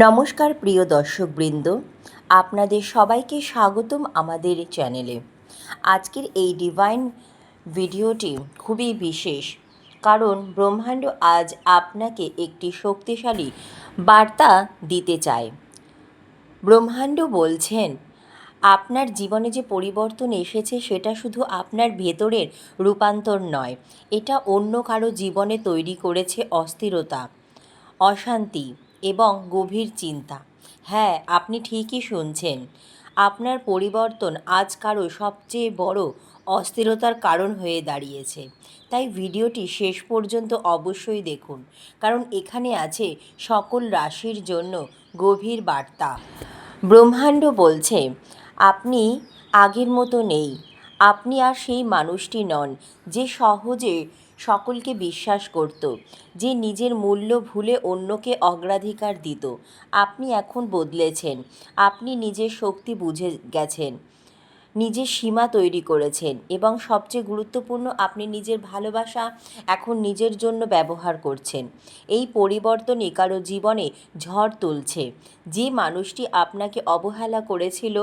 নমস্কার প্রিয় দর্শকবৃন্দ, আপনাদের সবাইকে স্বাগতম আমাদের চ্যানেলে। আজকের এই ডিভাইন ভিডিওটি খুবই বিশেষ, কারণ ব্রহ্মাণ্ড আজ আপনাকে একটি শক্তিশালী বার্তা দিতে চায়। ব্রহ্মাণ্ড বলছেন, আপনার জীবনে যে পরিবর্তন এসেছে সেটা শুধু আপনার ভেতরের রূপান্তর নয়, এটা অন্য কারো জীবনে তৈরি করেছে অস্থিরতা, অশান্তি এবং গভীর চিন্তা। হ্যাঁ, আপনি ঠিকই শুনছেন। আপনার পরিবর্তন আজ কারো সবচেয়ে বড় অস্থিরতার কারণ হয়ে দাঁড়িয়েছে। তাই ভিডিওটি শেষ পর্যন্ত অবশ্যই দেখুন, কারণ এখানে আছে সকল রাশির জন্য গভীর বার্তা। ব্রহ্মাণ্ড বলছে, আপনি আগের মতো নেই। আপনি আর সেই মানুষটি নন যে সহজে সকলকে বিশ্বাস করত, যে নিজের মূল্য ভুলে অন্যকে অগ্রাধিকার দিত। আপনি এখন বদলেছেন। আপনি নিজের শক্তি বুঝে গেছেন, নিজের সীমা তৈরি করেছেন এবং সবচেয়ে গুরুত্বপূর্ণ, আপনি নিজের ভালোবাসা এখন নিজের জন্য ব্যবহার করছেন। এই পরিবর্তনই কারো জীবনে ঝড় তুলছে। যে মানুষটি আপনাকে অবহেলা করেছিল,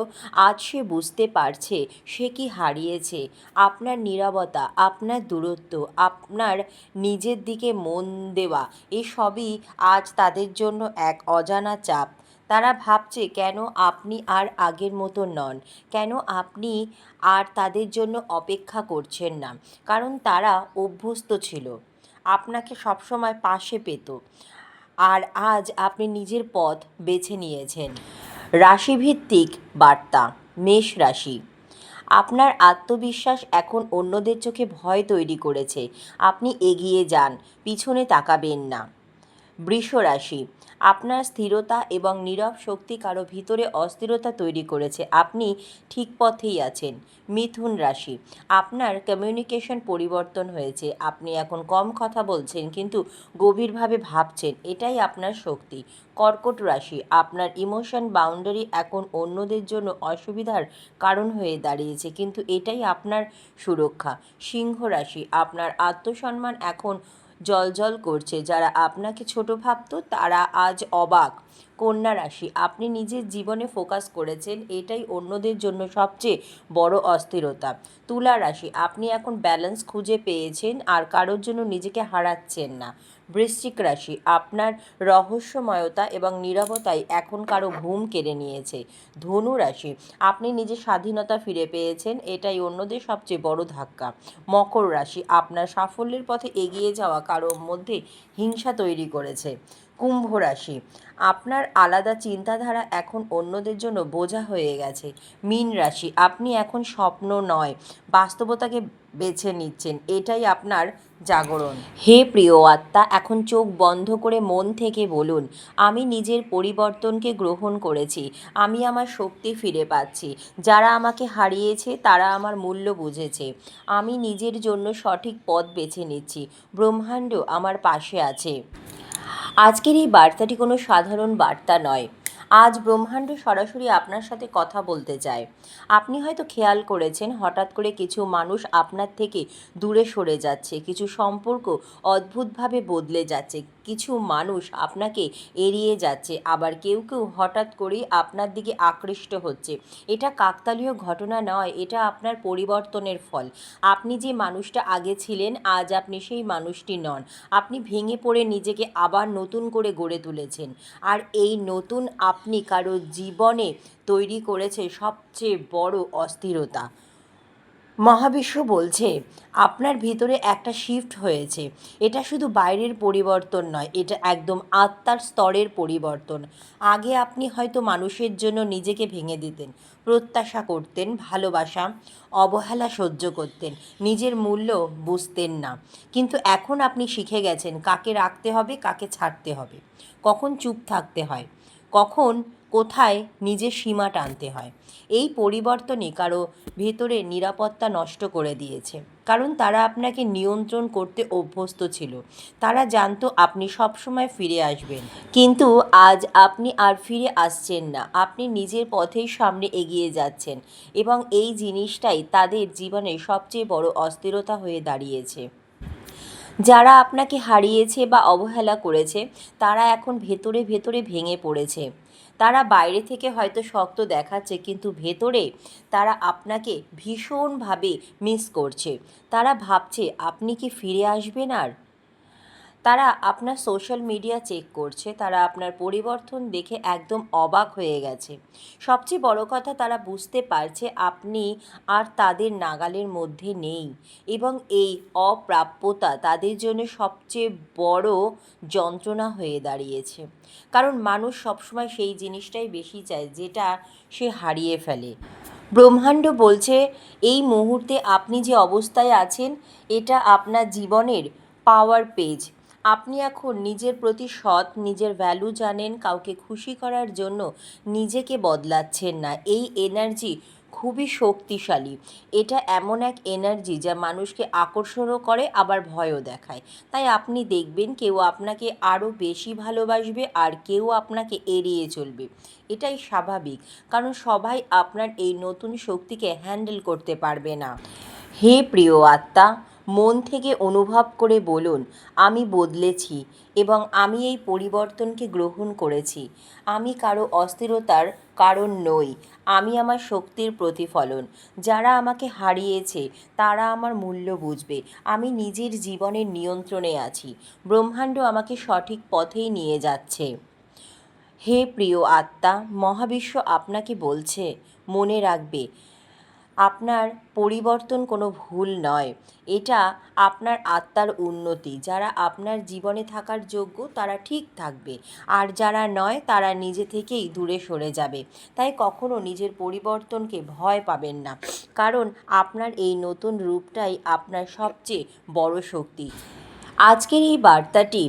আজ সে বুঝতে পারছে সে কি হারিয়েছে। আপনার নীরবতা, আপনার দূরত্ব, আপনার নিজের দিকে মন দেওয়া, এসবই আজ তাদের জন্য এক অজানা চাপ। তারা ভাবছে কেন আপনি আর আগের মতো নন, কেন আপনি আর তাদের জন্য অপেক্ষা করছেন না। কারণ তারা অভ্যস্ত ছিল আপনাকে সবসময় পাশে পেত, আর আজ আপনি নিজের পথ বেছে নিয়েছেন। রাশিভিত্তিক বার্তা। মেষ রাশি, আপনার আত্মবিশ্বাস এখন অন্যদের চোখে ভয় তৈরি করেছে। আপনি এগিয়ে যান, পিছনে তাকাবেন না। বৃষ রাশি, আপনার স্থিরতা এবং নীরব শক্তি কারো ভিতরে অস্থিরতা তৈরি করেছে। আপনি ঠিক পথেই আছেন। মিথুন রাশি, আপনার কমিউনিকেশন পরিবর্তন হয়েছে। আপনি এখন কম কথা বলছেন কিন্তু গভীরভাবে ভাবছেন, এটাই আপনার শক্তি। কর্কট রাশি, আপনার ইমোশন বাউন্ডারি এখন অন্যদের জন্য অসুবিধার কারণ হয়ে দাঁড়িয়েছে, কিন্তু এটাই আপনার সুরক্ষা। সিংহ রাশি, আপনার আত্মসম্মান এখন জ্বলজ্বল করছে। যারা আপনাকে ছোট ভাবত তারা আজ অবাক। কন্যা রাশি, আপনি নিজের জীবনে ফোকাস করেছেন, এটাই অন্যদের জন্য সবচেয়ে বড় অস্থিরতা। তুলা রাশি, আপনি এখন ব্যালেন্স খুঁজে পেয়েছেন আর কারোর জন্য নিজেকে হারাচ্ছেন না। বৃশ্চিক রাশি, আপনার রহস্যময়তা এবং নীরবতাই এখন কারো ঘুম কেড়ে নিয়েছে। ধনু রাশি, আপনি নিজের স্বাধীনতা ফিরে পেয়েছেন, এটাই অন্যদের সবচেয়ে বড় ধাক্কা। মকর রাশি, আপনার সাফল্যের পথে এগিয়ে যাওয়া কারোর মধ্যে হিংসা তৈরি করেছে। কুম্ভ রাশি, আপনার আলাদা চিন্তাধারা এখন অন্যদের জন্য বোঝা হয়ে গেছে। মীন রাশি, আপনি এখন স্বপ্ন নয়, বাস্তবতাকে বেছে নিচ্ছেন, এটাই আপনার জাগরণ। হে প্রিয় আত্মা, এখন চোখ বন্ধ করে মন থেকে বলুন, আমি নিজের পরিবর্তনকে গ্রহণ করেছি। আমি আমার শক্তি ফিরে পাচ্ছি। যারা আমাকে হারিয়েছে তারা আমার মূল্য বুঝেছে। আমি নিজের জন্য সঠিক পথ বেছে নিচ্ছি। ব্রহ্মাণ্ড আমার পাশে আছে। আজকের এই বার্তাটি কোনো সাধারণ বার্তা নয়। আজ ব্রহ্মাণ্ড সরাসরি আপনার সাথে কথা বলতে চায়। আপনি হয়তো খেয়াল করেছেন, হঠাৎ করে কিছু মানুষ আপনার থেকে দূরে সরে যাচ্ছে, কিছু সম্পর্ক অদ্ভুতভাবে বদলে যাচ্ছে, কিছু মানুষ আপনাকে এড়িয়ে যাচ্ছে, আবার কেউ কেউ হঠাৎ করেই আপনার দিকে আকৃষ্ট হচ্ছে। এটা কাকতালীয় ঘটনা নয়, এটা আপনার পরিবর্তনের ফল। আপনি যে মানুষটা আগে ছিলেন, আজ আপনি সেই মানুষটি নন। আপনি ভেঙে পড়ে নিজেকে আবার নতুন করে গড়ে তুলেছেন, আর এই নতুন আপনি কারো জীবনে তৈরি করেছে সবচেয়ে বড় অস্থিরতা। মহাবিশ্ব বলছে, আপনার ভিতরে একটা শিফট হয়েছে। এটা শুধু বাইরের পরিবর্তন নয়, এটা একদম আত্মার স্তরের পরিবর্তন। আগে আপনি হয়তো মানুষের জন্য নিজেকে ভেঙে দিতেন, প্রত্যাশা করতেন, ভালোবাসা, অবহেলা সহ্য করতেন, নিজের মূল্য বুঝতেন না। কিন্তু এখন আপনি শিখে গেছেন কাকে রাখতে হবে, কাকে ছাড়তে হবে, কখন চুপ থাকতে হয়, কখন কোথায় নিজের সীমা টানতে হয়। এই পরিবর্তনই কারো ভেতরে নিরাপত্তা নষ্ট করে দিয়েছে, কারণ তারা আপনাকে নিয়ন্ত্রণ করতে অভ্যস্ত ছিল। তারা জানতো আপনি সবসময় ফিরে আসবেন, কিন্তু আজ আপনি আর ফিরে আসছেন না। আপনি নিজের পথেই সামনে এগিয়ে যাচ্ছেন, এবং এই জিনিসটাই তাদের জীবনে সবচেয়ে বড় অস্থিরতা হয়ে দাঁড়িয়েছে। যারা আপনাকে হারিয়েছে বা অবহেলা করেছে তারা এখন ভেতরে ভেতরে ভেঙে পড়েছে। তারা বাইরে থেকে হয়তো শক্ত দেখাচ্ছে, কিন্তু ভেতরে তারা আপনাকে ভীষণভাবে মিস করছে। তারা ভাবছে আপনি কি ফিরে আসবেন আর। তারা আপনার সোশ্যাল মিডিয়া চেক করছে, তারা আপনার পরিবর্তন দেখে একদম অবাক হয়ে গেছে। সবচেয়ে বড় কথা, তারা বুঝতে পারছে আপনি আর তাদের নাগালের মধ্যে নেই, এবং এই অপ্রাপ্যতা তাদের জন্য সবচেয়ে বড় যন্ত্রণা হয়ে দাঁড়িয়েছে। কারণ মানুষ সবসময় সেই জিনিসটাই বেশি চায় যেটা সে হারিয়ে ফেলে। ব্রহ্মাণ্ড বলছে এই মুহূর্তে আপনি যে অবস্থায় আছেন এটা আপনার জীবনের পাওয়ার পেজ। আপনি এখন নিজের প্রতি সৎ, নিজের ভ্যালু জানেন, কাউকে খুশি করার জন্য নিজেকে বদলাচ্ছেন না। এই এনার্জি খুবই শক্তিশালী। এটা এমন এক এনার্জি যা মানুষকে আকর্ষণও করে আবার ভয়ও দেখায়। তাই আপনি দেখবেন কেউ আপনাকে আরও বেশি ভালোবাসবে আর কেউ আপনাকে এড়িয়ে চলবে। এটাই স্বাভাবিক, কারণ সবাই আপনার এই নতুন শক্তিকে হ্যান্ডেল করতে পারবে না। হে প্রিয় আত্মা, মন থেকে অনুভব করে বলুন, আমি বদলেছি এবং আমি এই পরিবর্তনকে গ্রহণ করেছি। আমি কারো অস্থিরতার কারণ নই, আমি আমার শক্তির প্রতিফলন। যারা আমাকে হারিয়েছে তারা আমার মূল্য বুঝবে। আমি নিজের জীবনের নিয়ন্ত্রণে আছি। ব্রহ্মাণ্ড আমাকে সঠিক পথেই নিয়ে যাচ্ছে। হে প্রিয় আত্মা, মহাবিশ্ব আপনাকে বলছে, মনে রাখবে আপনার পরিবর্তন কোনো ভুল নয়, এটা আপনার আত্মার উন্নতি। যারা আপনার জীবনে থাকার যোগ্য তারা ঠিক থাকবে, আর যারা নয় তারা নিজে থেকেই দূরে সরে যাবে। তাই কখনো নিজের পরিবর্তনকে ভয় পাবেন না, কারণ আপনার এই নতুন রূপটাই আপনার সবচেয়ে বড় শক্তি। আজকের এই বার্তাটি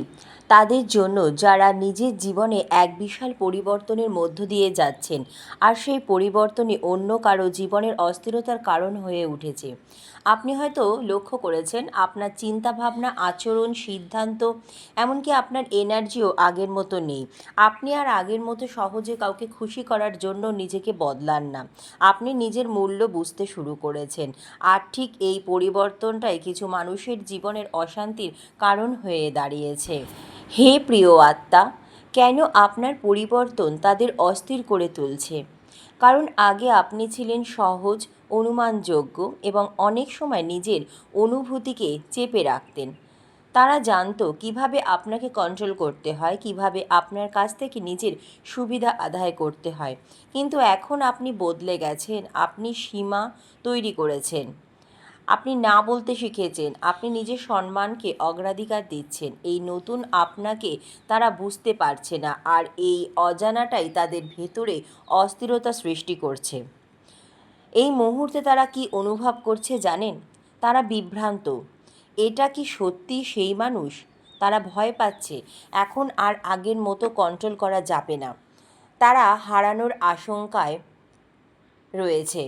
তাদের জন্য যারা নিজের জীবনে এক বিশাল পরিবর্তনের মধ্য দিয়ে যাচ্ছেন, আর সেই পরিবর্তনই অন্য কারো জীবনের অস্থিরতার কারণ হয়ে উঠেছে। আপনি হয়তো লক্ষ্য করেছেন আপনার চিন্তাভাবনা, আচরণ, সিদ্ধান্ত, এমনকি আপনার এনার্জিও আগের মতো নেই। আপনি আর আগের মতো সহজে কাউকে খুশি করার জন্য নিজেকে বদলান না। আপনি নিজের মূল্য বুঝতে শুরু করেছেন, আর ঠিক এই পরিবর্তনটাই কিছু মানুষের জীবনের অশান্তির কারণ হয়ে দাঁড়িয়েছে। হে প্রিয় আত্মা, কেন আপনার পরিবর্তন তাদের অস্থির করে তুলছে? কারণ আগে আপনি ছিলেন সহজ, অনুমানযোগ্য এবং অনেক সময় নিজের অনুভূতিকে চেপে রাখতেন। তারা জানতো কিভাবে আপনাকে কন্ট্রোল করতে হয়, কিভাবে আপনার কাছ থেকে নিজের সুবিধা আদায় করতে হয়। কিন্তু এখন আপনি বদলে গেছেন, আপনি সীমা তৈরি করেছেন, আপনি না বলতে শিখেছেন, আপনি নিজের সম্মানকে অগ্রাধিকার দিচ্ছেন। এই নতুন আপনাকে তারা বুঝতে পারছে না, আর এই অজানাটাই তাদের ভেতরে অস্থিরতা সৃষ্টি করছে। এই মুহূর্তে তারা কি অনুভব করছে জানেন? তারা বিভ্রান্ত। এটা কি সত্যি সেই মানুষ? তারা ভয় পাচ্ছে, এখন আর আগের মতো কন্ট্রোল করা যাবে না। তারা হারানোর আশঙ্কায় রয়েছে।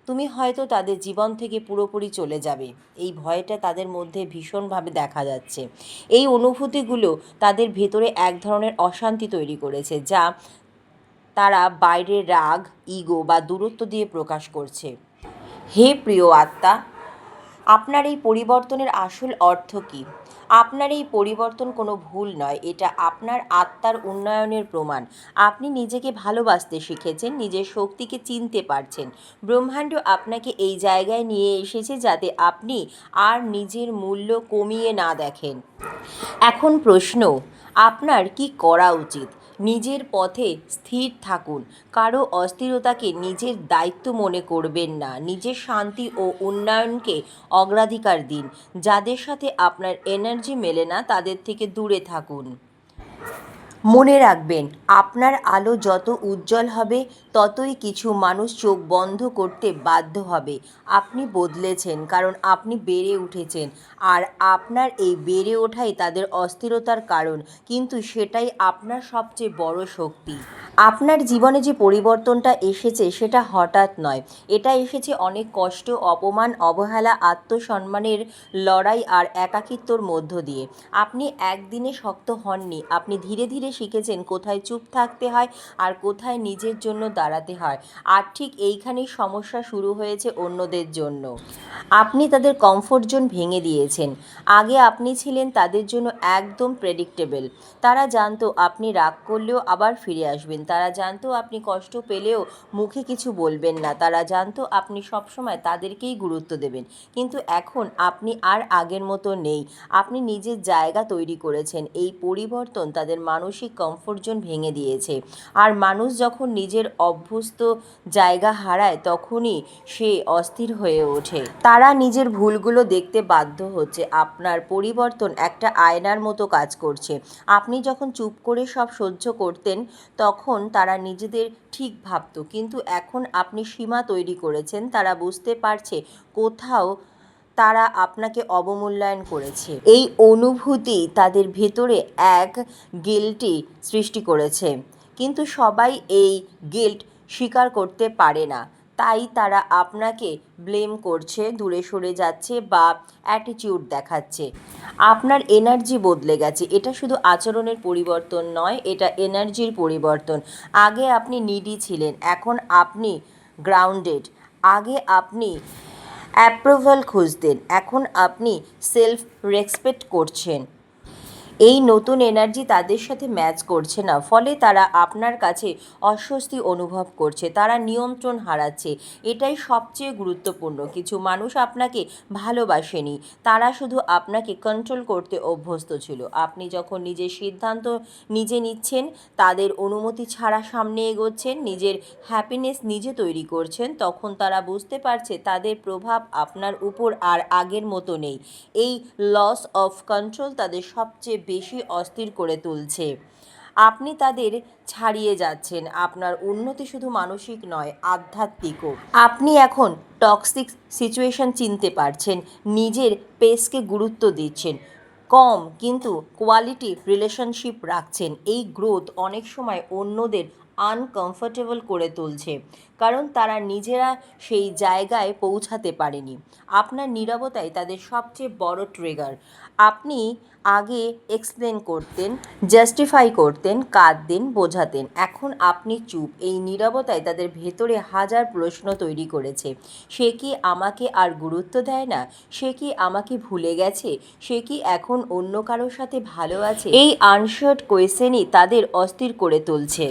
তুমি হয়তো তাদের জীবন থেকে পুরোপুরি চলে যাবে, এই ভয়টা তাদের মধ্যে ভীষণভাবে দেখা যাচ্ছে। এই অনুভূতিগুলো তাদের ভেতরে এক ধরনের অশান্তি তৈরি করেছে, যা তারা বাইরের রাগ, ইগো বা দূরত্ব দিয়ে প্রকাশ করছে। হে প্রিয় আত্মা, আপনার এই পরিবর্তনের আসল অর্থ কী? আপনার এই পরিবর্তন কোনো ভুল নয়, এটা আপনার আত্মার উন্নয়নের প্রমাণ। আপনি নিজেকে ভালোবাসতে শিখেছেন, নিজের শক্তিকে চিনতে পারছেন। ব্রহ্মাণ্ড আপনাকে এই জায়গায় নিয়ে এসেছে যাতে আপনি আর নিজের মূল্য কমিয়ে না দেখেন। এখন প্রশ্ন, আপনার কি করা উচিত? নিজের পথে স্থির থাকুন, কারো অস্থিরতাকে নিজের দায়িত্ব মনে করবেন না। নিজের শান্তি ও উন্নয়নকে অগ্রাধিকার দিন। যাদের সাথে আপনার এনার্জি মেলে না তাদের থেকে দূরে থাকুন। মনে রাখবেন, আপনার আলো যত উজ্জ্বল হবে ততই কিছু মানুষ চোখ বন্ধ করতে বাধ্য হবে। আপনি বদলেছেন কারণ আপনি বেড়ে উঠেছেন, আর আপনার এই বেড়ে ওঠাই তাদের অস্থিরতার কারণ, কিন্তু সেটাই আপনার সবচেয়ে বড় শক্তি। আপনার জীবনে যে পরিবর্তনটা এসেছে সেটা হঠাৎ নয়, এটা এসেছে অনেক কষ্ট, অপমান, অবহেলা, আত্মসম্মানের লড়াই আর একাকিত্বর মধ্য দিয়ে। আপনি একদিনে শক্ত হননি, আপনি ধীরে ধীরে শিখেছেন কোথায় চুপ থাকতে হয় আর কোথায় নিজের জন্য দাঁড়াতে হয়। আর ঠিক এইখানেই সমস্যা শুরু হয়েছে অন্যদের জন্য। আপনি তাদের কমফোর্ট জোন ভেঙে দিয়েছেন। আগে আপনি ছিলেন তাদের জন্য একদম প্রেডিক্টেবল। তারা জানতো আপনি রাগ করলেও আবার ফিরে আসবেন, তারা জানতো আপনি কষ্ট পেলেও মুখে কিছু বলবেন না, তারা জানতো আপনি সবসময় তাদেরকেই গুরুত্ব দেবেন। কিন্তু এখন আপনি আর আগের মতো নেই। আপনি নিজের জায়গা তৈরি করেছেন। এই পরিবর্তন তাদের মানসিক কমফোর্ট জোন ভেঙে দিয়েছে। আর মানুষ যখন নিজের অভ্যস্ত জায়গা হারায় তখনই সে অস্থির হয়ে ওঠে। তারা নিজের ভুলগুলো দেখতে বাধ্য হচ্ছে। আপনার পরিবর্তন একটা আয়নার মতো কাজ করছে। আপনি যখন চুপ করে সব সহ্য করতেন তখন তারা নিজেদের ঠিক ভাবত, কিন্তু এখন আপনি সীমা তৈরি করেছেন। তারা বুঝতে পারছে কোথাও তারা আপনাকে অবমূল্যায়ন করেছে। এই অনুভূতি তাদের ভেতরে এক গিল্টি সৃষ্টি করেছে, কিন্তু সবাই এই গিল্ট স্বীকার করতে পারে না। তাই তারা আপনাকে ব্লেম করছে, দূরে সরে যাচ্ছে বা অ্যাটিটিউড দেখাচ্ছে। আপনার এনার্জি বদলে গেছে। এটা শুধু আচরণের পরিবর্তন নয়, এটা এনার্জির পরিবর্তন। আগে আপনি নিডি ছিলেন, এখন আপনি গ্রাউন্ডেড। আগে আপনি অ্যাপ্রুভাল খুঁজতেন, এখন আপনি সেলফ রেসপেক্ট করছেন। এই নতুন এনার্জি তাদের সাথে ম্যাচ করছে না, ফলে তারা আপনার কাছে অস্বস্তি অনুভব করছে, তারা নিয়ন্ত্রণ হারাচ্ছে। এটাই সবচেয়ে গুরুত্বপূর্ণ। কিছু মানুষ আপনাকে ভালোবাসেনি, তারা শুধু আপনাকে কন্ট্রোল করতে অভ্যস্ত ছিল। আপনি যখন নিজের সিদ্ধান্ত নিজে নিচ্ছেন, তাদের অনুমতি ছাড়া সামনে এগোচ্ছেন, নিজের হ্যাপিনেস নিজে তৈরি করছেন, তখন তারা বুঝতে পারছে তাদের প্রভাব আপনার উপর আর আগের মতো নেই। এই লস অফ কন্ট্রোল তাদের সবচেয়ে বেশি অস্থির করে তুলছে। আপনি তাদের ছাড়িয়ে যাচ্ছেন। আপনার উন্নতি শুধু মানসিক নয়, আধ্যাত্মিকও। আপনি এখন টক্সিক সিচুয়েশন চিনতে পারছেন, নিজের পেসকে গুরুত্ব দিচ্ছেন, কম কিন্তু কোয়ালিটি রিলেশনশিপ রাখছেন। এই গ্রোথ অনেক সময় অন্যদের আনকমফোর্টেবল করে তুলছে, কারণ তারা নিজেরা সেই জায়গায় পৌঁছাতে পারেনি। আপনার নীরবতাই তাদের সবচেয়ে বড় ট্রিগার। আপনি আগে এক্সপ্লেন করতেন, জাস্টিফাই করতেন, কাঁদতেন, বোঝাতেন। এখন আপনি চুপ। এই নীরবতাই তাদের ভেতরে হাজার প্রশ্ন তৈরি করেছে। সে কি আমাকে আর গুরুত্ব দেয় না? সে কি আমাকে ভুলে গেছে? সে কি এখন অন্য কারোর সাথে ভালো আছে? এই আনসার্ড কোয়েশ্চেনই তাদের অস্থির করে তুলছে।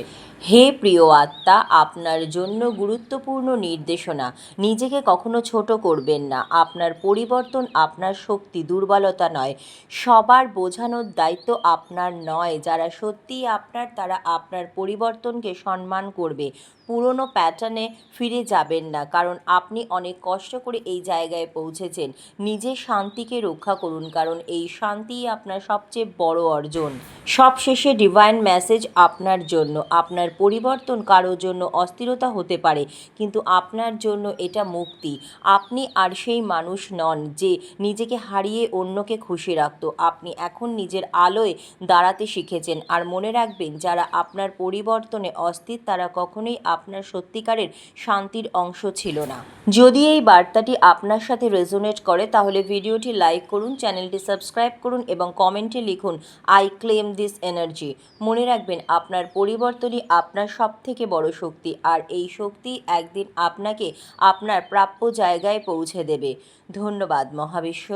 হে প্রিয় আত্মা, আপনার জন্য গুরুত্বপূর্ণ নির্দেশনা। নিজেকে কখনো ছোট করবেন না। আপনার পরিবর্তন আপনার শক্তি, দুর্বলতা নয়। সবার বোঝানোর দায়িত্ব আপনার নয়। যারা সত্যিই আপনার, তারা আপনার পরিবর্তনকে সম্মান করবে। পুরনো প্যাটার্নে ফিরে যাবেন না, কারণ আপনি অনেক কষ্ট করে এই জায়গায় পৌঁছেছেন। নিজের শান্তিকে রক্ষা করুন, কারণ এই শান্তিই আপনার সবচেয়ে বড় অর্জন। সবশেষে ডিভাইন মেসেজ আপনার জন্য। আপনার পরিবর্তন কারোর জন্য অস্থিরতা হতে পারে, কিন্তু আপনার জন্য এটা মুক্তি। আপনি আর সেই মানুষ নন যে নিজেকে হারিয়ে অন্যকে খুশি রাখত। আপনি এখন নিজের আলোয় দাঁড়াতে শিখেছেন। আর মনে রাখবেন, যারা আপনার পরিবর্তনে অস্থির তারা কখনোই আপনার সত্যিকারের শান্তির অংশ ছিল না। যদি এই বার্তাটি আপনার সাথে রেজোনেট করে তাহলে ভিডিওটি লাইক করুন, চ্যানেলটি সাবস্ক্রাইব করুন এবং কমেন্টে লিখুন আই ক্লেম দিস এনার্জি। মনে রাখবেন, আপনার পরিবর্তনই আপনার সবথেকে বড় শক্তি, আর এই শক্তি একদিন আপনাকে আপনার প্রাপ্য জায়গায় পৌঁছে দেবে। ধন্যবাদ মহাবিশ্ব।